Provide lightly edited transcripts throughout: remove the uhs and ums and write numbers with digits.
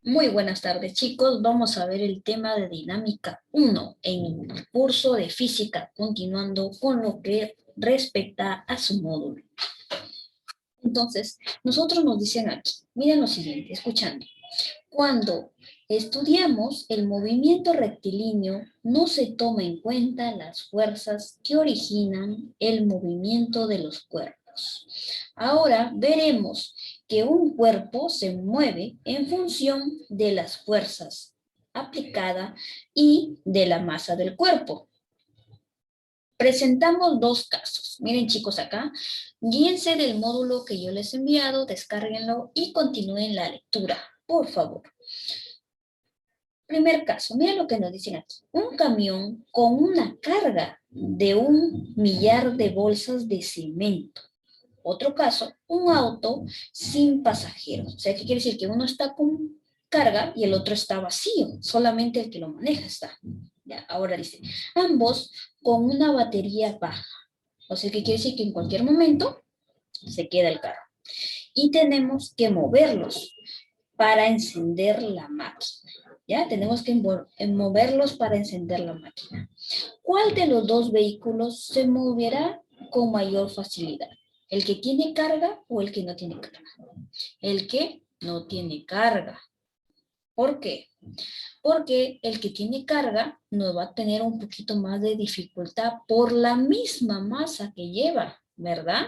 Muy buenas tardes, chicos. Vamos a ver el tema de dinámica uno en el curso de física, continuando con lo que respecta a su módulo. Entonces, nosotros nos dicen aquí, miren lo siguiente, escuchando. Cuando estudiamos el movimiento rectilíneo, no se toma en cuenta las fuerzas que originan el movimiento de los cuerpos. Ahora veremos que un cuerpo se mueve en función de las fuerzas aplicadas y de la masa del cuerpo. Presentamos dos casos. Miren, chicos, acá, guíense del módulo que yo les he enviado, descárguenlo y continúen la lectura, por favor. Primer caso, miren lo que nos dicen aquí. Un camión con una carga de 1 millar de bolsas de cemento. Otro caso, un auto sin pasajeros. O sea, ¿qué quiere decir? Que uno está con carga y el otro está vacío. Solamente el que lo maneja está. Ya, ahora dice, ambos con una batería baja. O sea, ¿qué quiere decir? Que en cualquier momento se queda el carro. Y tenemos que moverlos para encender la máquina. ¿Ya? Tenemos que moverlos para encender la máquina. ¿Cuál de los dos vehículos se moverá con mayor facilidad? ¿El que tiene carga o el que no tiene carga? El que no tiene carga. ¿Por qué? Porque el que tiene carga nos va a tener un poquito más de dificultad por la misma masa que lleva, ¿verdad?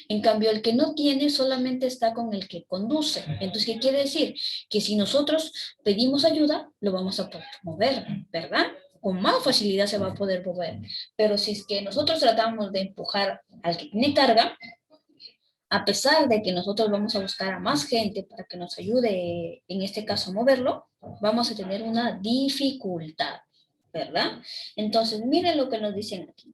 En cambio, el que no tiene solamente está con el que conduce. Entonces, ¿qué quiere decir? Que si nosotros pedimos ayuda, lo vamos a poder mover, ¿verdad? Con más facilidad se va a poder mover. Pero si es que nosotros tratamos de empujar al que tiene carga, a pesar de que nosotros vamos a buscar a más gente para que nos ayude, en este caso, a moverlo, vamos a tener una dificultad, ¿verdad? Entonces, miren lo que nos dicen aquí.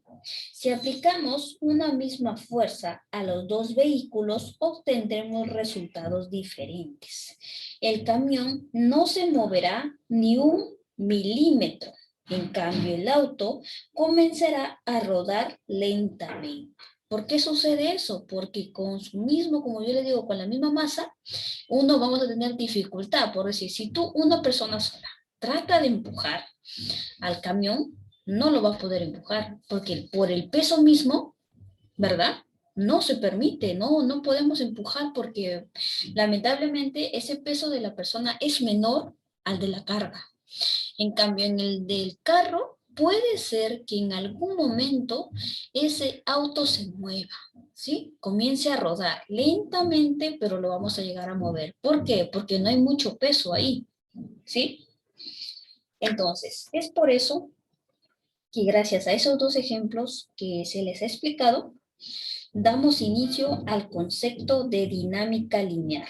Si aplicamos una misma fuerza a los dos vehículos, obtendremos resultados diferentes. El camión no se moverá ni 1 milímetro. En cambio, el auto comenzará a rodar lentamente. ¿Por qué sucede eso? Porque con su mismo, como yo le digo, con la misma masa, uno vamos a tener dificultad. Por decir, si tú, una persona sola, trata de empujar al camión, no lo va a poder empujar, porque por el peso mismo, ¿verdad? No se permite, no podemos empujar porque lamentablemente ese peso de la persona es menor al de la carga. En cambio, en el del carro, puede ser que en algún momento ese auto se mueva, ¿sí? Comience a rodar lentamente, pero lo vamos a llegar a mover. ¿Por qué? Porque no hay mucho peso ahí, ¿sí? Entonces, es por eso que gracias a esos dos ejemplos que se les ha explicado, damos inicio al concepto de dinámica lineal.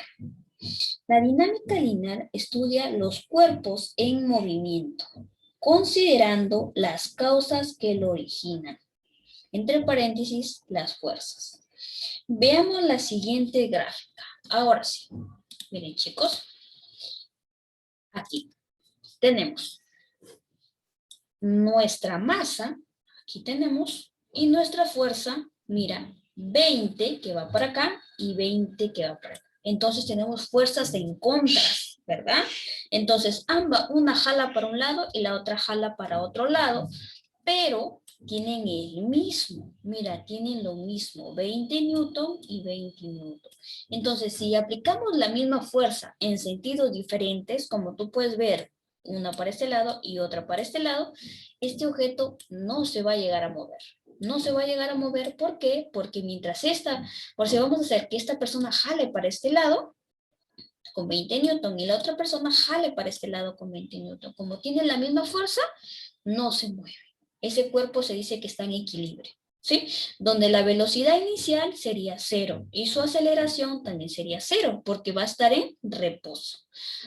La dinámica lineal estudia los cuerpos en movimiento, considerando las causas que lo originan, entre paréntesis, las fuerzas. Veamos la siguiente gráfica. Ahora sí, miren chicos, aquí tenemos nuestra masa, aquí tenemos, y nuestra fuerza, mira, 20 que va para acá y 20 que va para acá. Entonces tenemos fuerzas en contra, ¿verdad? Entonces ambas, una jala para un lado y la otra jala para otro lado, pero tienen el mismo, mira, tienen lo mismo, 20 newton y 20 newton. Entonces, si aplicamos la misma fuerza en sentidos diferentes, como tú puedes ver, una para este lado y otra para este lado, este objeto no se va a llegar a mover. No se va a llegar a mover, ¿por qué? Porque mientras por si vamos a hacer que esta persona jale para este lado, con 20 newton y la otra persona jale para este lado con 20 newton. Como tienen la misma fuerza, no se mueve. Ese cuerpo se dice que está en equilibrio, ¿sí? Donde la velocidad inicial sería 0 y su aceleración también sería 0 porque va a estar en reposo.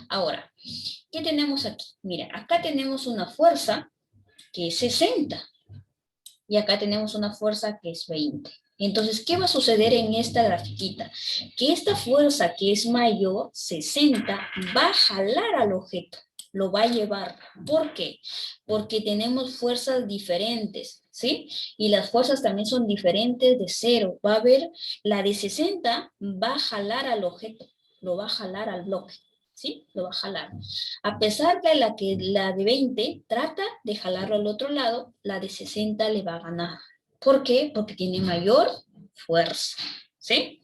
Ahora, ¿qué tenemos aquí? Mira, acá tenemos una fuerza que es 60 y acá tenemos una fuerza que es 20. Entonces, ¿qué va a suceder en esta grafiquita? Que esta fuerza que es mayor, 60, va a jalar al objeto, lo va a llevar. ¿Por qué? Porque tenemos fuerzas diferentes, ¿sí? Y las fuerzas también son diferentes de 0. Va a haber, la de 60 va a jalar al objeto, lo va a jalar al bloque. ¿sí? Lo va a jalar. A pesar de la de 20 trata de jalarlo al otro lado, la de 60 le va a ganar. ¿Por qué? Porque tiene mayor fuerza, ¿sí?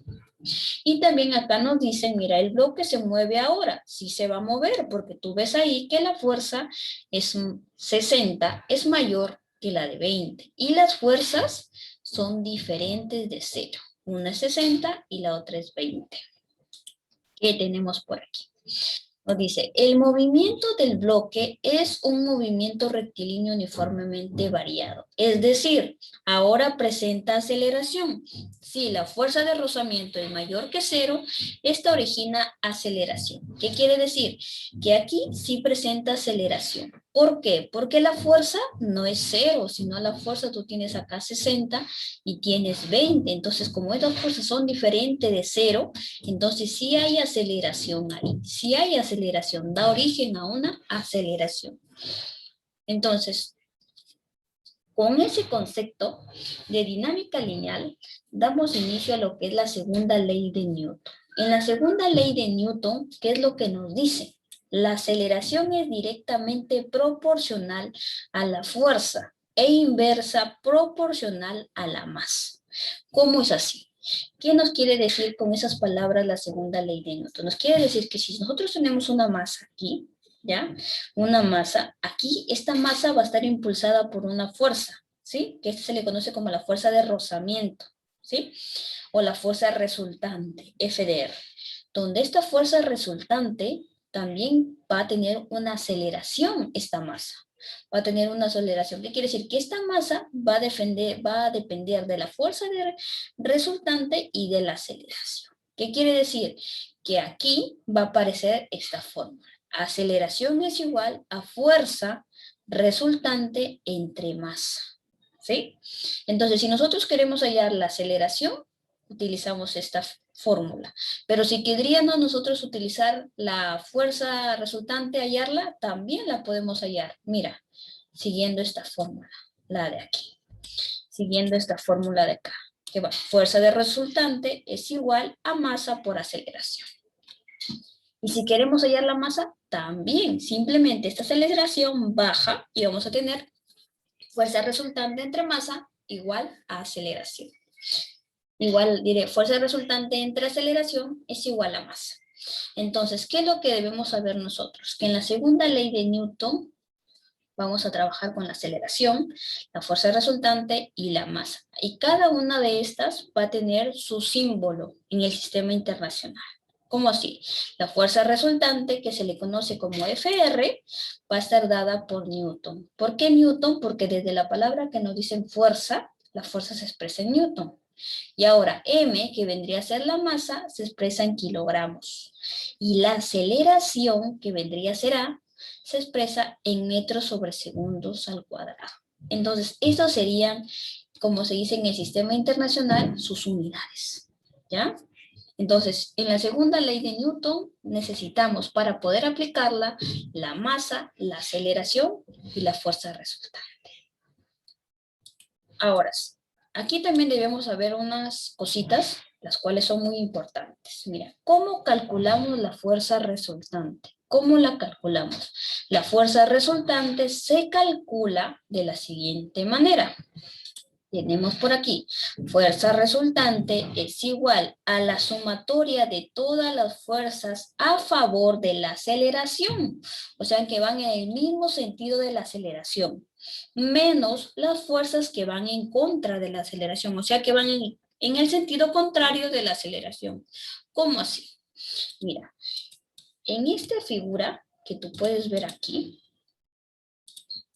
Y también acá nos dicen, mira, el bloque se mueve ahora, sí se va a mover, porque tú ves ahí que la fuerza es 60, es mayor que la de 20. Y las fuerzas son diferentes de cero. Una es 60 y la otra es 20. ¿Qué tenemos por aquí? Nos dice, el movimiento del bloque es un movimiento rectilíneo uniformemente variado. Es decir, ahora presenta aceleración. Si la fuerza de rozamiento es mayor que cero, esta origina aceleración. ¿Qué quiere decir? Que aquí sí presenta aceleración. ¿Por qué? Porque la fuerza no es cero, sino la fuerza tú tienes acá 60 y tienes 20. Entonces, como estas fuerzas son diferentes de cero, entonces sí hay aceleración ahí. Sí hay aceleración, da origen a una aceleración. Entonces, con ese concepto de dinámica lineal, damos inicio a lo que es la segunda ley de Newton. En la segunda ley de Newton, ¿qué es lo que nos dice? La aceleración es directamente proporcional a la fuerza e inversa proporcional a la masa. ¿Cómo es así? ¿Qué nos quiere decir con esas palabras la segunda ley de Newton? Nos quiere decir que si nosotros tenemos una masa aquí, ¿ya? Una masa, aquí esta masa va a estar impulsada por una fuerza, ¿sí? Que se le conoce como la fuerza de rozamiento, ¿sí? O la fuerza resultante, FDR. Donde esta fuerza resultante también va a tener una aceleración esta masa. Va a tener una aceleración. ¿Qué quiere decir? Que esta masa va a depender de la fuerza resultante y de la aceleración. ¿Qué quiere decir? Que aquí va a aparecer esta fórmula. Aceleración es igual a fuerza resultante entre masa. ¿Sí? Entonces, si nosotros queremos hallar la aceleración, utilizamos esta fórmula. Pero si queríamos nosotros utilizar la fuerza resultante, hallarla, también la podemos hallar. Mira, siguiendo esta fórmula, la de aquí. Siguiendo esta fórmula de acá. Que va, fuerza de resultante es igual a masa por aceleración. Y si queremos hallar la masa, también. Simplemente esta aceleración baja y vamos a tener fuerza resultante entre masa igual a aceleración. Igual diré, fuerza resultante entre aceleración es igual a masa. Entonces, ¿qué es lo que debemos saber nosotros? Que en la segunda ley de Newton vamos a trabajar con la aceleración, la fuerza resultante y la masa. Y cada una de estas va a tener su símbolo en el sistema internacional. ¿Cómo así? La fuerza resultante, que se le conoce como Fr, va a estar dada por Newton. ¿Por qué Newton? Porque desde la palabra que nos dicen fuerza, la fuerza se expresa en Newton. Y ahora m, que vendría a ser la masa, se expresa en kilogramos. Y la aceleración, que vendría a ser a, se expresa en metros sobre segundos al cuadrado. Entonces, estos serían, como se dice en el sistema internacional, sus unidades. ¿Ya? Entonces, en la segunda ley de Newton necesitamos para poder aplicarla la masa, la aceleración y la fuerza resultante. Ahora, aquí también debemos saber unas cositas, las cuales son muy importantes. Mira, ¿cómo calculamos la fuerza resultante? ¿Cómo la calculamos? La fuerza resultante se calcula de la siguiente manera. Tenemos por aquí, fuerza resultante es igual a la sumatoria de todas las fuerzas a favor de la aceleración, o sea que van en el mismo sentido de la aceleración, menos las fuerzas que van en contra de la aceleración, o sea que van en el sentido contrario de la aceleración. ¿Cómo así? Mira, en esta figura que tú puedes ver aquí,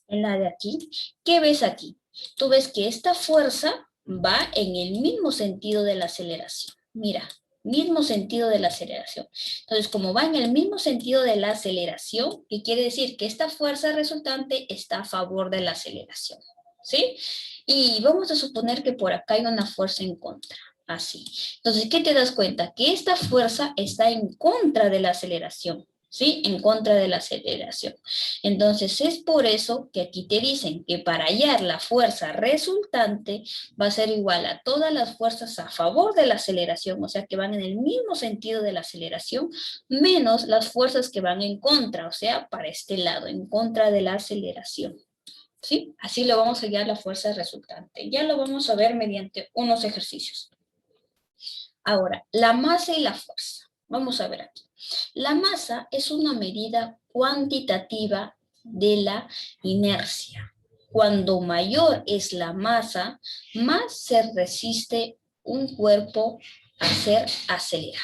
en la de aquí, ¿qué ves aquí? Tú ves que esta fuerza va en el mismo sentido de la aceleración. Mira, mismo sentido de la aceleración. Entonces, como va en el mismo sentido de la aceleración, ¿qué quiere decir? Que esta fuerza resultante está a favor de la aceleración. ¿Sí? Y vamos a suponer que por acá hay una fuerza en contra. Así. Entonces, ¿qué te das cuenta? Que esta fuerza está en contra de la aceleración. ¿sí? En contra de la aceleración. Entonces, es por eso que aquí te dicen que para hallar la fuerza resultante va a ser igual a todas las fuerzas a favor de la aceleración, o sea, que van en el mismo sentido de la aceleración, menos las fuerzas que van en contra, o sea, para este lado, en contra de la aceleración. ¿Sí? Así lo vamos a hallar la fuerza resultante. Ya lo vamos a ver mediante unos ejercicios. Ahora, la masa y la fuerza. Vamos a ver aquí. La masa es una medida cuantitativa de la inercia. Cuando mayor es la masa, más se resiste un cuerpo a ser acelerado.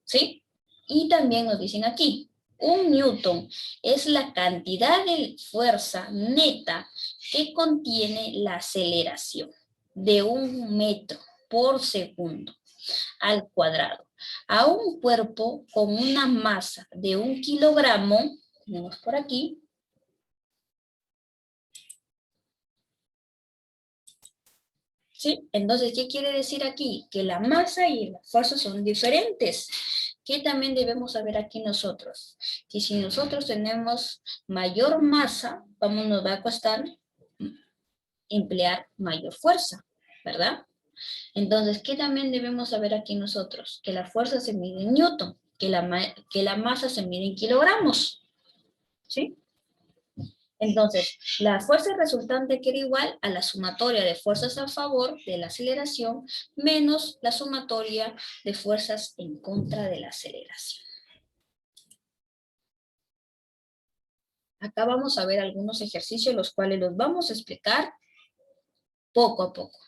¿Sí? Y también nos dicen aquí, un newton es la cantidad de fuerza neta que contiene la aceleración de 1 metro por segundo al cuadrado a un cuerpo con una masa de 1 kilogramo, tenemos por aquí, ¿sí? Entonces, ¿qué quiere decir aquí? Que la masa y la fuerza son diferentes. ¿Qué también debemos saber aquí nosotros? Que si nosotros tenemos mayor masa, nos va a costar emplear mayor fuerza, ¿verdad? Entonces, ¿qué también debemos saber aquí nosotros? Que la fuerza se mide en newton, que la masa se mide en kilogramos, ¿sí? Entonces, la fuerza resultante queda igual a la sumatoria de fuerzas a favor de la aceleración menos la sumatoria de fuerzas en contra de la aceleración. Acá vamos a ver algunos ejercicios, los cuales los vamos a explicar poco a poco.